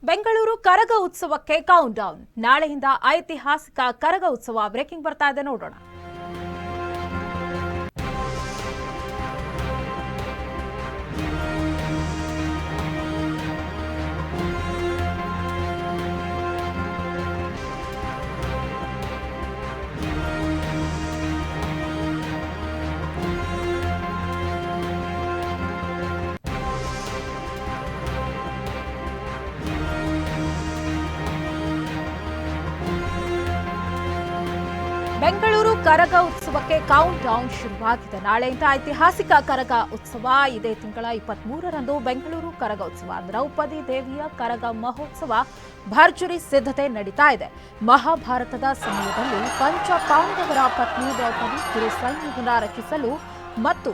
ಬೆಂಗಳೂರು ಕರಗ ಉತ್ಸವಕ್ಕೆ count down. ನಾಳೆಯಿಂದ ಐತಿಹಾಸಿಕ ಕರಗ ಉತ್ಸವ. ಬ್ರೇಕಿಂಗ್ ಬರ್ತಾ ಇದೆ, ನೋಡೋಣ. ಬೆಂಗಳೂರು ಕರಗ ಉತ್ಸವಕ್ಕೆ ಕೌಂಟ್ ಡೌನ್ ಶುರುವಾಗಿದೆ. ನಾಳೆಯಿಂದ ಐತಿಹಾಸಿಕ ಕರಗ ಉತ್ಸವ. ಇದೇ ತಿಂಗಳ 23ರಂದು ಬೆಂಗಳೂರು ಕರಗ ಉತ್ಸವ. ದ್ರೌಪದಿ ದೇವಿಯ ಕರಗ ಮಹೋತ್ಸವ ಭರ್ಜರಿ ಸಿದ್ಧತೆ ನಡೀತಾ ಇದೆ. ಮಹಾಭಾರತದ ಸಮಯದಲ್ಲಿ ಪಂಚ ಪಾಂಡವರ ಪತ್ನಿ ದ್ರೌಪದಿ ಕಿರು ಸೈನ್ಯವನ್ನ ರಚಿಸಲು ಮತ್ತು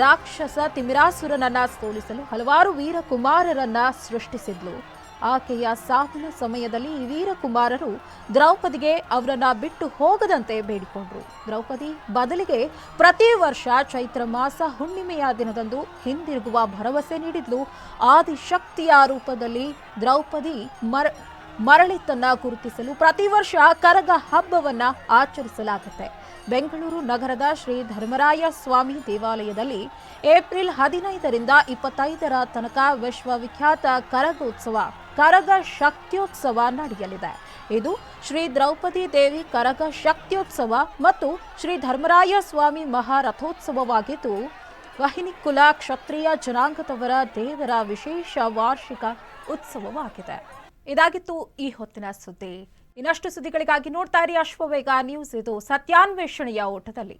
ರಾಕ್ಷಸ ತಿಮಿರಾಸುರನನ್ನ ಸೋಲಿಸಲು ಹಲವಾರು ವೀರಕುಮಾರರನ್ನ ಸೃಷ್ಟಿಸಿದ್ಲು. ಆಕೆಯ ಸಾವಿನ ಸಮಯದಲ್ಲಿ ಈ ವೀರಕುಮಾರರು ದ್ರೌಪದಿಗೆ ಅವರನ್ನ ಬಿಟ್ಟು ಹೋಗದಂತೆ ಬೇಡಿಕೊಂಡ್ರು. ದ್ರೌಪದಿ ಬದಲಿಗೆ ಪ್ರತಿ ವರ್ಷ ಚೈತ್ರ ಮಾಸ ಹುಣ್ಣಿಮೆಯ ದಿನದಂದು ಹಿಂದಿರುಗುವ ಭರವಸೆ ನೀಡಿದ್ಲು. ಆದಿಶಕ್ತಿಯ ರೂಪದಲ್ಲಿ ದ್ರೌಪದಿ ಮರಳಿತನ್ನ ಗುರುತಿಸಲು ಪ್ರತಿ ವರ್ಷ ಕರಗ ಹಬ್ಬವನ್ನ ಆಚರಿಸಲಾಗುತ್ತೆ. ಬೆಂಗಳೂರು ನಗರದ ಶ್ರೀ ಧರ್ಮರಾಯ ಸ್ವಾಮಿ ದೇವಾಲಯದಲ್ಲಿ ಏಪ್ರಿಲ್ 15ರಿಂದ 25ರ ತನಕ ವಿಶ್ವವಿಖ್ಯಾತ ಕರಗೋತ್ಸವ, ಕರಗ ಶಕ್ತ್ಯೋತ್ಸವ ನಡೆಯಲಿದೆ. ಇದು ಶ್ರೀ ದ್ರೌಪದಿ ದೇವಿ ಕರಗ ಶಕ್ತ್ಯೋತ್ಸವ ಮತ್ತು ಶ್ರೀ ಧರ್ಮರಾಯ ಸ್ವಾಮಿ ಮಹಾರಥೋತ್ಸವವಾಗಿದ್ದು, ವಹಿನಿಕುಲ ಕ್ಷತ್ರಿಯ ಜನಾಂಗದವರ ದೇವರ ವಿಶೇಷ ವಾರ್ಷಿಕ ಉತ್ಸವವಾಗಿದೆ. ಇದಾಗಿತ್ತು ಈ ಹೊತ್ತಿನ ಸುದ್ದಿ. ಇನ್ನಷ್ಟು ಸುದ್ದಿಗಳಿಗಾಗಿ ನೋಡ್ತಾ ಇರಿ ಅಶ್ವವೇಗ ನ್ಯೂಸ್. ಇದು ಸತ್ಯಾನ್ವೇಷಣೆಯ ಓಟದಲ್ಲಿ.